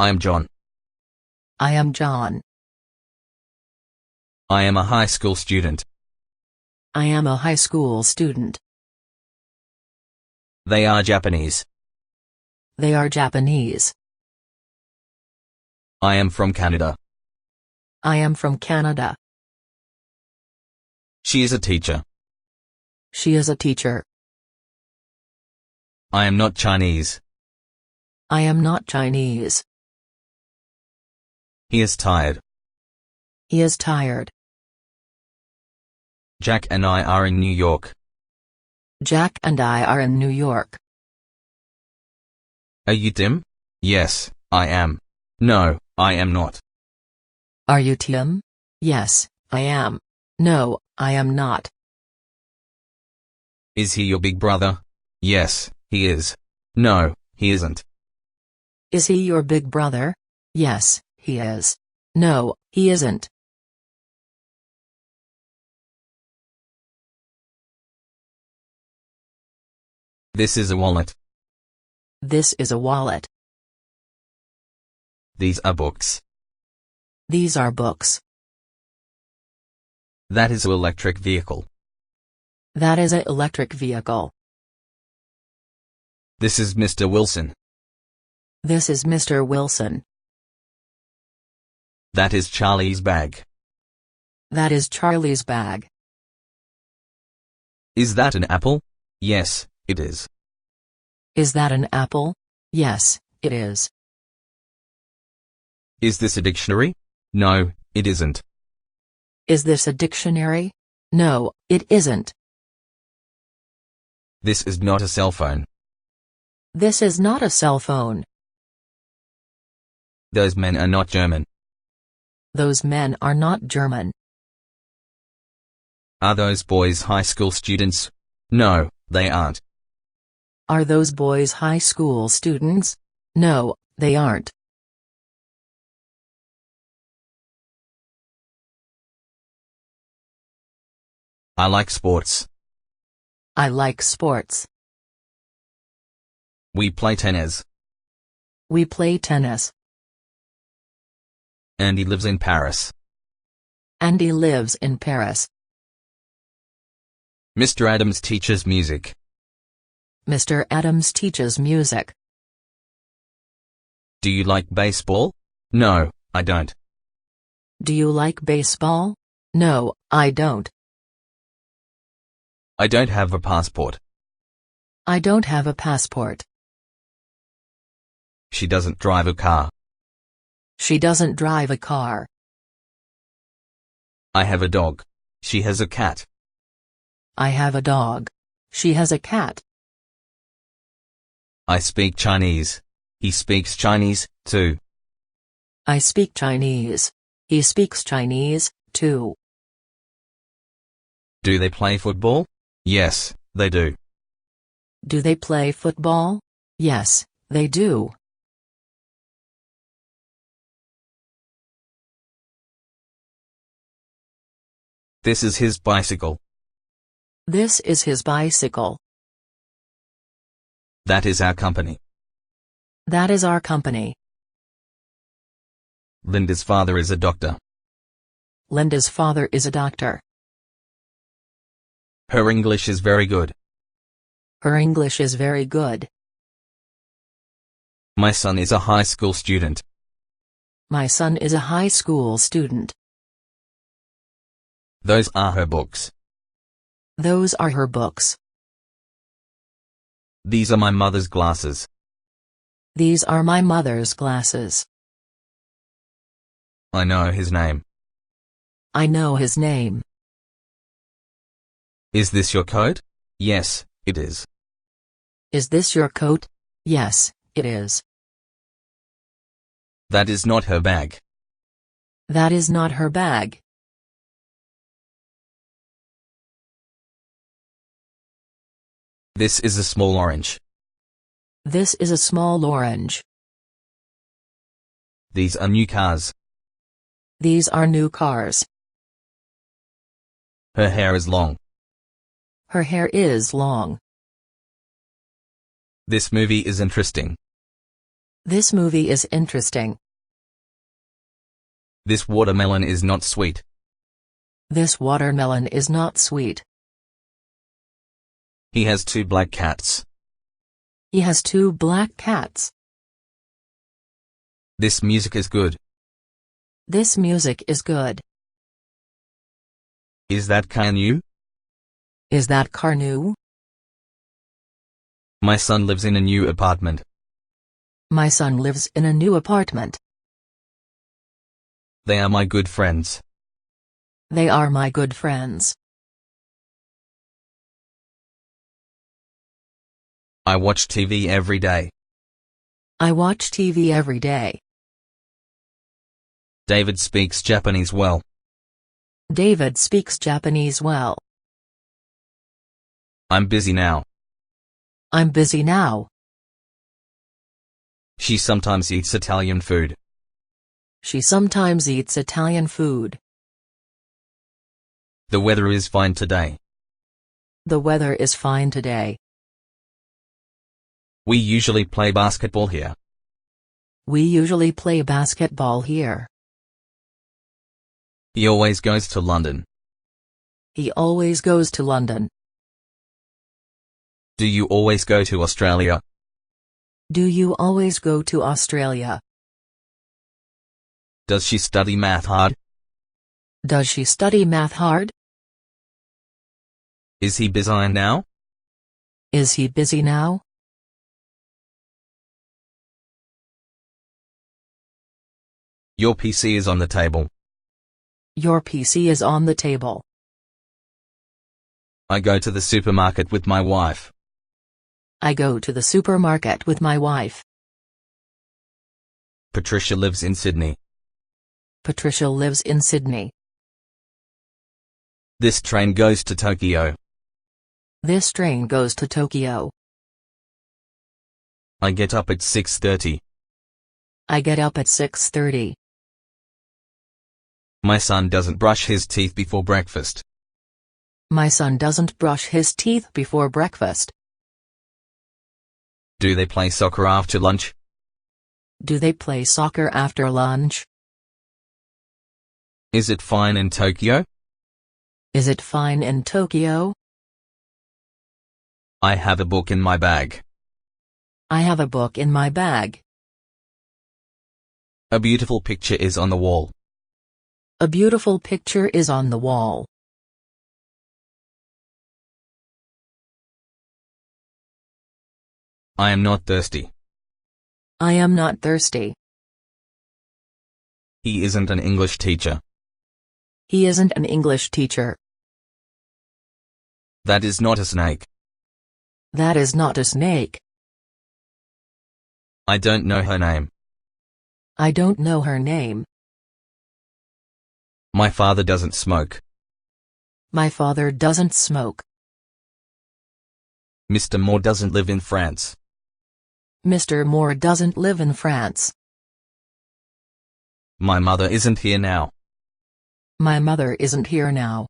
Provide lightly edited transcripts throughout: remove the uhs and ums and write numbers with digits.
I am John. I am John. I am a high school student. I am a high school student. They are Japanese. They are Japanese. I am from Canada. I am from Canada. She is a teacher. She is a teacher. I am not Chinese. I am not Chinese. He is tired. He is tired. Jack and I are in New York. Jack and I are in New York. Are you Tim? Yes, I am. No, I am not. Are you Tim? Yes, I am. No, I am not. Is he your big brother? Yes, he is. No, he isn't. Is he your big brother? Yes, he is. No, he isn't. This is a wallet. This is a wallet. These are books. These are books. That is an electric vehicle. That is an electric vehicle. This is Mr. Wilson. This is Mr. Wilson. That is Charlie's bag. That is Charlie's bag. Is that an apple? Yes, it is. Is that an apple? Yes, it is. Is this a dictionary? No, it isn't. Is this a dictionary? No, it isn't. This is not a cell phone. This is not a cell phone. Those men are not German. Those men are not German. Are those boys high school students? No, they aren't. Are those boys high school students? No, they aren't. I like sports. I like sports. We play tennis. We play tennis. Andy lives in Paris. Andy lives in Paris. Mr. Adams teaches music. Mr. Adams teaches music. Do you like baseball? No, I don't. Do you like baseball? No, I don't. I don't have a passport. I don't have a passport. She doesn't drive a car. She doesn't drive a car. I have a dog. She has a cat. I have a dog. She has a cat. I speak Chinese. He speaks Chinese, too. I speak Chinese. He speaks Chinese, too. Do they play football? Yes, they do. Do they play football? Yes, they do. This is his bicycle. This is his bicycle. That is our company. That is our company. Linda's father is a doctor. Linda's father is a doctor. Her English is very good. Her English is very good. My son is a high school student. My son is a high school student. Those are her books. Those are her books. These are my mother's glasses. These are my mother's glasses. I know his name. I know his name. Is this your coat? Yes, it is. Is this your coat? Yes, it is. That is not her bag. That is not her bag. This is a small orange. This is a small orange. These are new cars. These are new cars. Her hair is long. Her hair is long. This movie is interesting. This movie is interesting. This watermelon is not sweet. This watermelon is not sweet. He has 2 black cats. He has 2 black cats. This music is good. This music is good. Is that car new? Is that car new? My son lives in a new apartment. My son lives in a new apartment. They are my good friends. They are my good friends. I watch TV every day. I watch TV every day. David speaks Japanese well. David speaks Japanese well. I'm busy now. I'm busy now. She sometimes eats Italian food. She sometimes eats Italian food. The weather is fine today. The weather is fine today. We usually play basketball here. We usually play basketball here. He always goes to London. He always goes to London. Do you always go to Australia? Do you always go to Australia? Does she study math hard? Does she study math hard? Is he busy now? Is he busy now? Your PC is on the table. Your PC is on the table. I go to the supermarket with my wife. I go to the supermarket with my wife. Patricia lives in Sydney. Patricia lives in Sydney. This train goes to Tokyo. This train goes to Tokyo. I get up at 6:30. I get up at 6:30. My son doesn't brush his teeth before breakfast. My son doesn't brush his teeth before breakfast. Do they play soccer after lunch? Do they play soccer after lunch? Is it fine in Tokyo? Is it fine in Tokyo? I have a book in my bag. I have a book in my bag. A beautiful picture is on the wall. A beautiful picture is on the wall. I am not thirsty. I am not thirsty. He isn't an English teacher. He isn't an English teacher. That is not a snake. That is not a snake. I don't know her name. I don't know her name. My father doesn't smoke. My father doesn't smoke. Mr. Moore doesn't live in France. Mr. Moore doesn't live in France. My mother isn't here now. My mother isn't here now.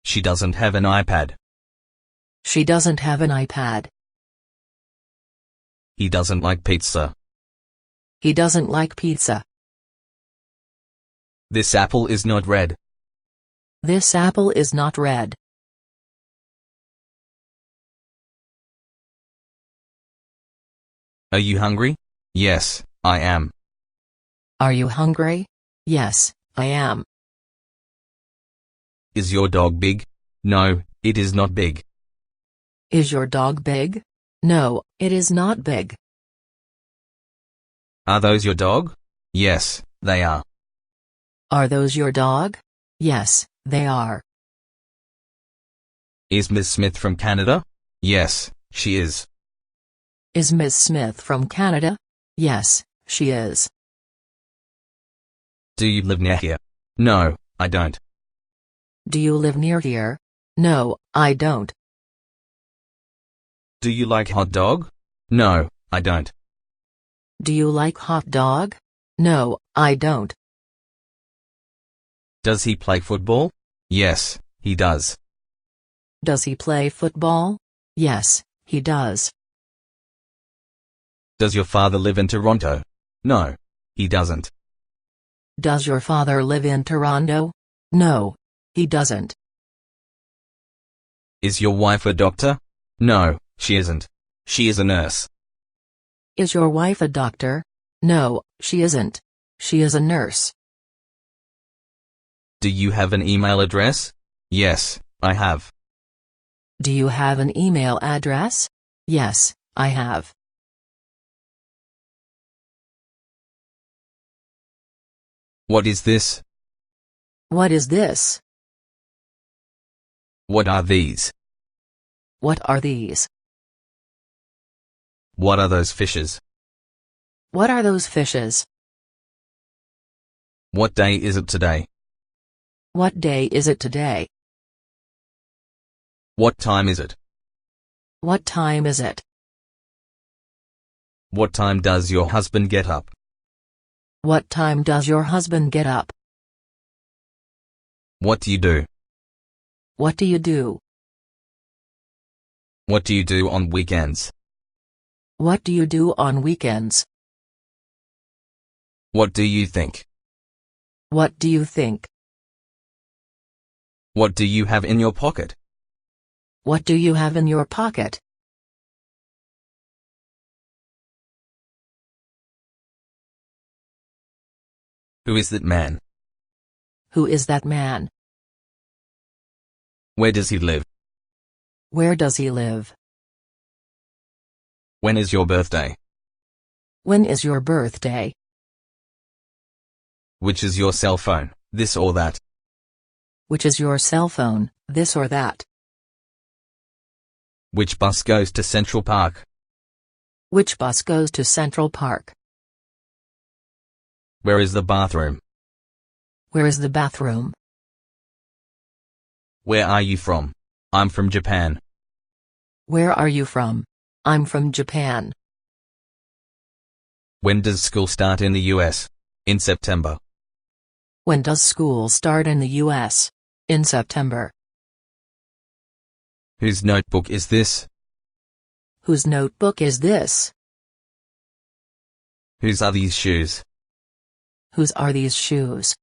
She doesn't have an iPad. She doesn't have an iPad. He doesn't like pizza. He doesn't like pizza. This apple is not red. This apple is not red. Are you hungry? Yes, I am. Are you hungry? Yes, I am. Is your dog big? No, it is not big. Is your dog big? No, it is not big. Are those your dog? Yes, they are. Are those your dog? Yes, they are. Is Miss Smith from Canada? Yes, she is. Is Miss Smith from Canada? Yes, she is. Do you live near here? No, I don't. Do you live near here? No, I don't. Do you like hot dog? No, I don't. Do you like hot dog? No, I don't. Does he play football? Yes, he does. Does he play football? Yes, he does. Does your father live in Toronto? No, he doesn't. Does your father live in Toronto? No, he doesn't. Is your wife a doctor? No, she isn't. She is a nurse. Is your wife a doctor? No, she isn't. She is a nurse. Do you have an email address? Yes, I have. Do you have an email address? Yes, I have. What is this? What is this? What are these? What are these? What are those fishes? What are those fishes? What day is it today? What day is it today? What time is it? What time is it? What time does your husband get up? What time does your husband get up? What do you do? What do you do? What do you do on weekends? What do you do on weekends? What do you think? What do you think? What do you have in your pocket? What do you have in your pocket? Who is that man? Who is that man? Where does he live? Where does he live? When is your birthday? When is your birthday? Which is your cell phone, this or that? Which is your cell phone, this or that? Which bus goes to Central Park? Which bus goes to Central Park? Where is the bathroom? Where is the bathroom? Where are you from? I'm from Japan. Where are you from? I'm from Japan. When does school start in the US? In September. When does school start in the US? In September. Whose notebook is this? Whose notebook is this? Whose are these shoes? Whose are these shoes?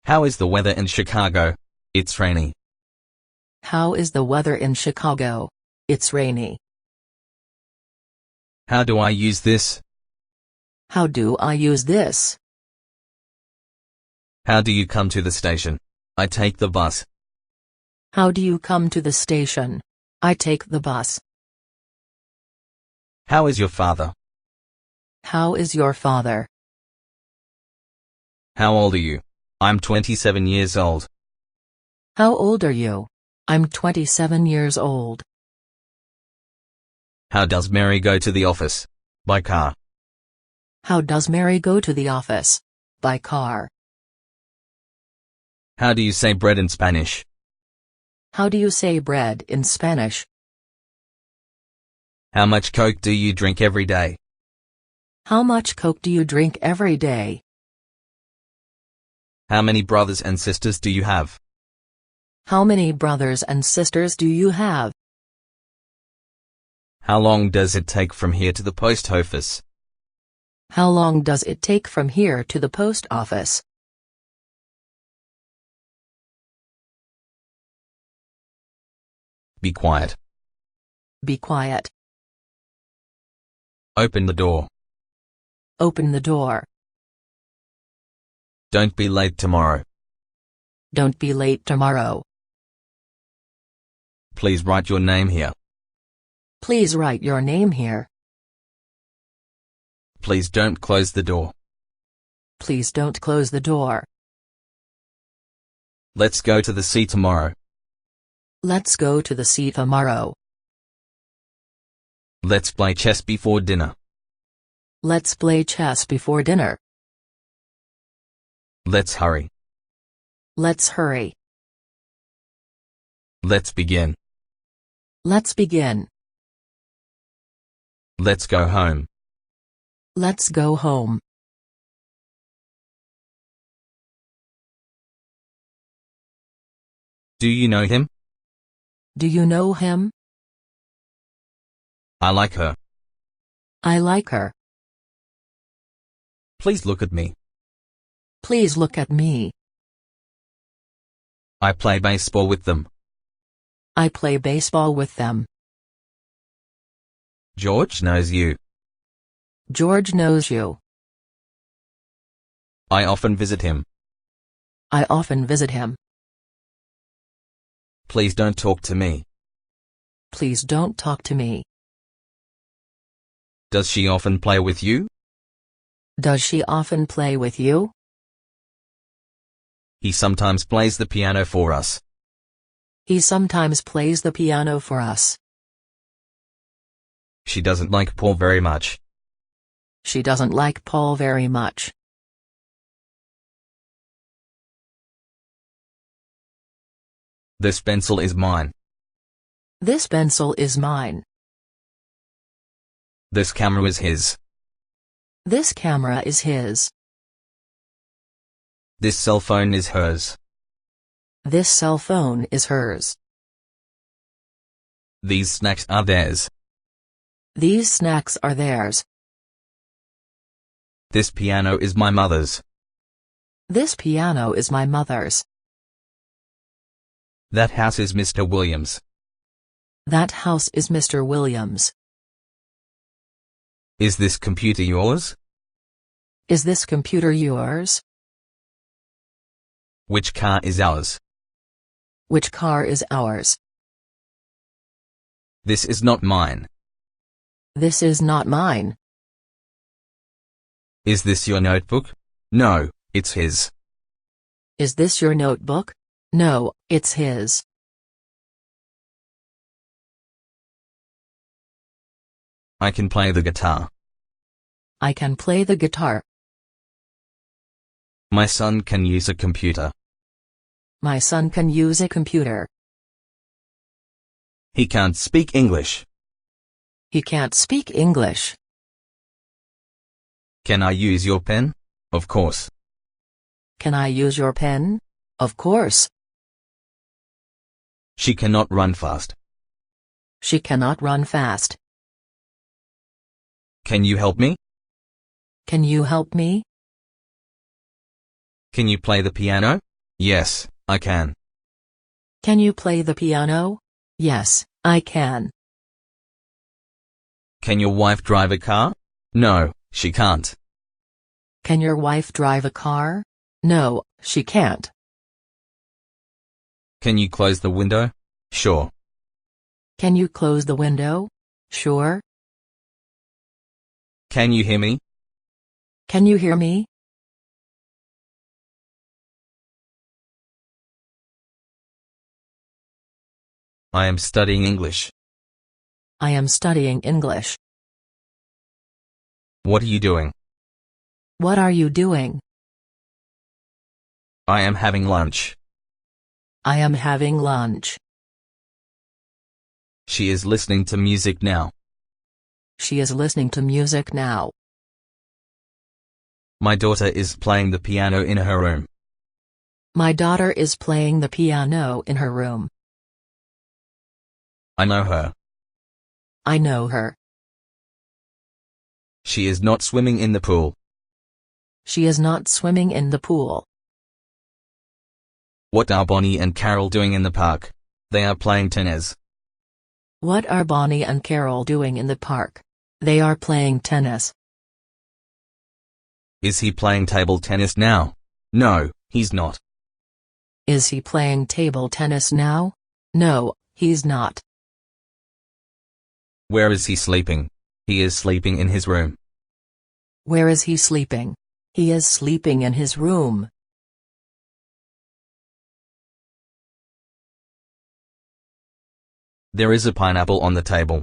How is the weather in Chicago? It's rainy. How is the weather in Chicago? It's rainy. How do I use this? How do I use this? How do you come to the station? I take the bus. How do you come to the station? I take the bus. How is your father? How is your father? How old are you? I'm 27 years old. How old are you? I'm 27 years old. How does Mary go to the office? By car. How does Mary go to the office? By car. How do you say bread in Spanish? How do you say bread in Spanish? How much Coke do you drink every day? How much Coke do you drink every day? How many brothers and sisters do you have? How many brothers and sisters do you have? How long does it take from here to the post office? How long does it take from here to the post office? Be quiet. Be quiet. Open the door. Open the door. Don't be late tomorrow. Don't be late tomorrow. Please write your name here. Please write your name here. Please don't close the door. Please don't close the door. Let's go to the sea tomorrow. Let's go to the sea tomorrow. Let's play chess before dinner. Let's play chess before dinner. Let's hurry. Let's hurry. Let's begin. Let's begin. Let's go home. Let's go home. Do you know him? Do you know him? I like her. I like her. Please look at me. Please look at me. I play baseball with them. I play baseball with them. George knows you. George knows you. I often visit him. I often visit him. Please don't talk to me. Please don't talk to me. Does she often play with you? Does she often play with you? He sometimes plays the piano for us. He sometimes plays the piano for us. She doesn't like Paul very much. She doesn't like Paul very much. This pencil is mine. This pencil is mine. This camera is his. This camera is his. This cell phone is hers. This cell phone is hers. These snacks are theirs. These snacks are theirs. This piano is my mother's. This piano is my mother's. That house is Mr. Williams. That house is Mr. Williams. Is this computer yours? Is this computer yours? Which car is ours? Which car is ours? This is not mine. This is not mine. Is this your notebook? No, it's his. Is this your notebook? No, it's his. I can play the guitar. I can play the guitar. My son can use a computer. My son can use a computer. He can't speak English. He can't speak English. Can I use your pen? Of course. Can I use your pen? Of course. She cannot run fast. She cannot run fast. Can you help me? Can you help me? Can you play the piano? Yes, I can. Can you play the piano? Yes, I can. Can your wife drive a car? No, she can't. Can your wife drive a car? No, she can't. Can you close the window? Sure. Can you close the window? Sure. Can you hear me? Can you hear me? I am studying English. I am studying English. What are you doing? What are you doing? I am having lunch. I am having lunch. She is listening to music now. She is listening to music now. My daughter is playing the piano in her room. My daughter is playing the piano in her room. I know her. I know her. She is not swimming in the pool. She is not swimming in the pool. What are Bonnie and Carol doing in the park? They are playing tennis. What are Bonnie and Carol doing in the park? They are playing tennis. Is he playing table tennis now? No, he's not. Is he playing table tennis now? No, he's not. Where is he sleeping? He is sleeping in his room. Where is he sleeping? He is sleeping in his room. There is a pineapple on the table.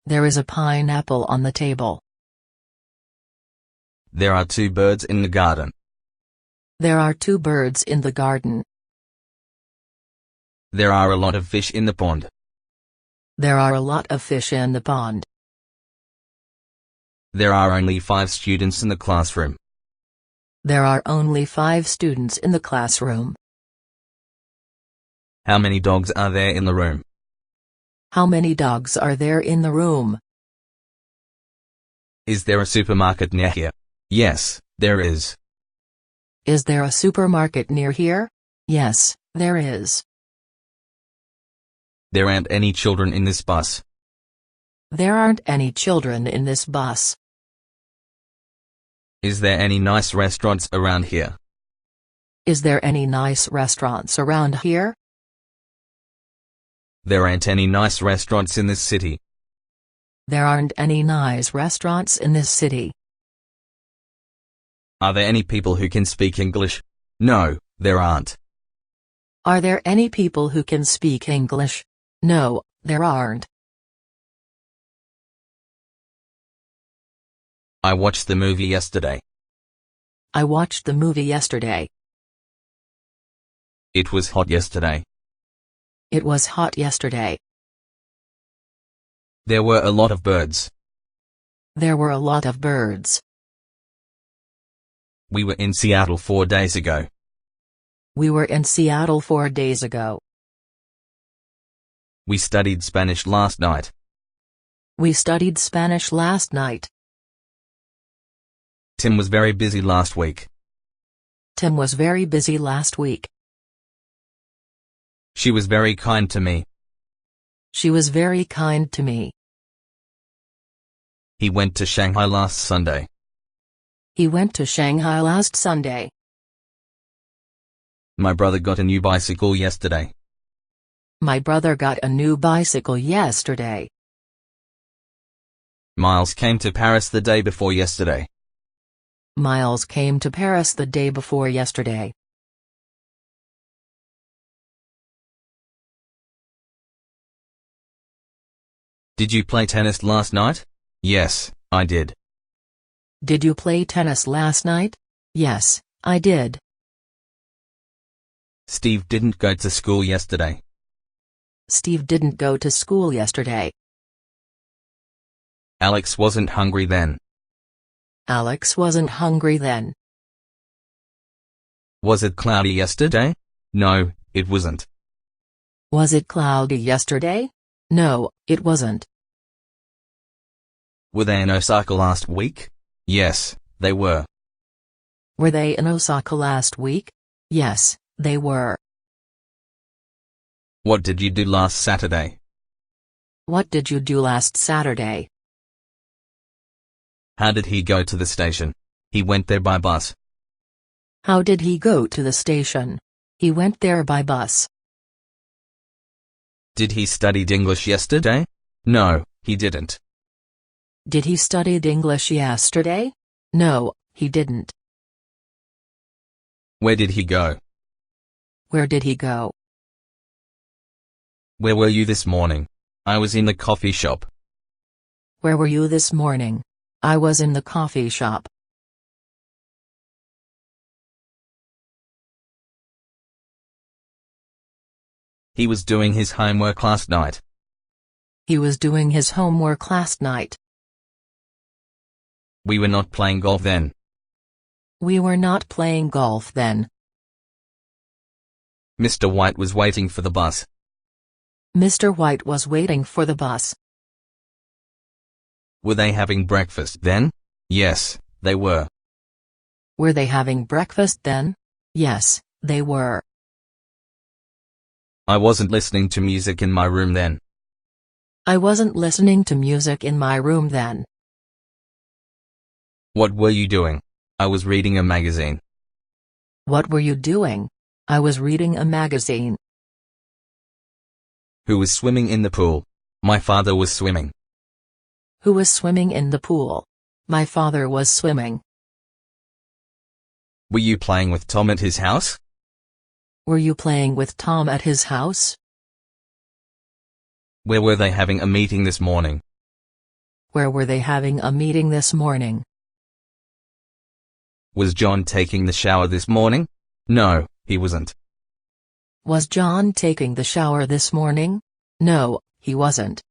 There is a pineapple on the table. There are two birds in the garden. There are two birds in the garden. There are a lot of fish in the pond. There are a lot of fish in the pond. There are only 5 students in the classroom. There are only 5 students in the classroom. How many dogs are there in the room? How many dogs are there in the room? Is there a supermarket near here? Yes, there is. Is there a supermarket near here? Yes, there is. There aren't any children in this bus. There aren't any children in this bus. Is there any nice restaurants around here? Is there any nice restaurants around here? There aren't any nice restaurants in this city. There aren't any nice restaurants in this city. Are there any people who can speak English? No, there aren't. Are there any people who can speak English? No, there aren't. I watched the movie yesterday. I watched the movie yesterday. It was hot yesterday. It was hot yesterday. There were a lot of birds. There were a lot of birds. We were in Seattle 4 days ago. We were in Seattle 4 days ago. We studied Spanish last night. We studied Spanish last night. Tim was very busy last week. Tim was very busy last week. She was very kind to me. She was very kind to me. He went to Shanghai last Sunday. He went to Shanghai last Sunday. My brother got a new bicycle yesterday. My brother got a new bicycle yesterday. Miles came to Paris the day before yesterday. Miles came to Paris the day before yesterday. Did you play tennis last night? Yes, I did. Did you play tennis last night? Yes, I did. Steve didn't go to school yesterday. Steve didn't go to school yesterday. Alex wasn't hungry then. Alex wasn't hungry then. Was it cloudy yesterday? No, it wasn't. Was it cloudy yesterday? No, it wasn't. Were they in Osaka last week? Yes, they were. Were they in Osaka last week? Yes, they were. What did you do last Saturday? What did you do last Saturday? How did he go to the station? He went there by bus. How did he go to the station? He went there by bus. Did he study English yesterday? No, he didn't. Did he study English yesterday? No, he didn't. Where did he go? Where did he go? Where were you this morning? I was in the coffee shop. Where were you this morning? I was in the coffee shop. He was doing his homework last night. He was doing his homework last night. We were not playing golf then. We were not playing golf then. Mr. White was waiting for the bus. Mr. White was waiting for the bus. Were they having breakfast then? Yes, they were. Were they having breakfast then? Yes, they were. I wasn't listening to music in my room then. I wasn't listening to music in my room then. What were you doing? I was reading a magazine. What were you doing? I was reading a magazine. Who was swimming in the pool? My father was swimming. Who was swimming in the pool? My father was swimming. Were you playing with Tom at his house? Were you playing with Tom at his house? Where were they having a meeting this morning? Where were they having a meeting this morning? Was John taking the shower this morning? No, he wasn't. Was John taking the shower this morning? No, he wasn't.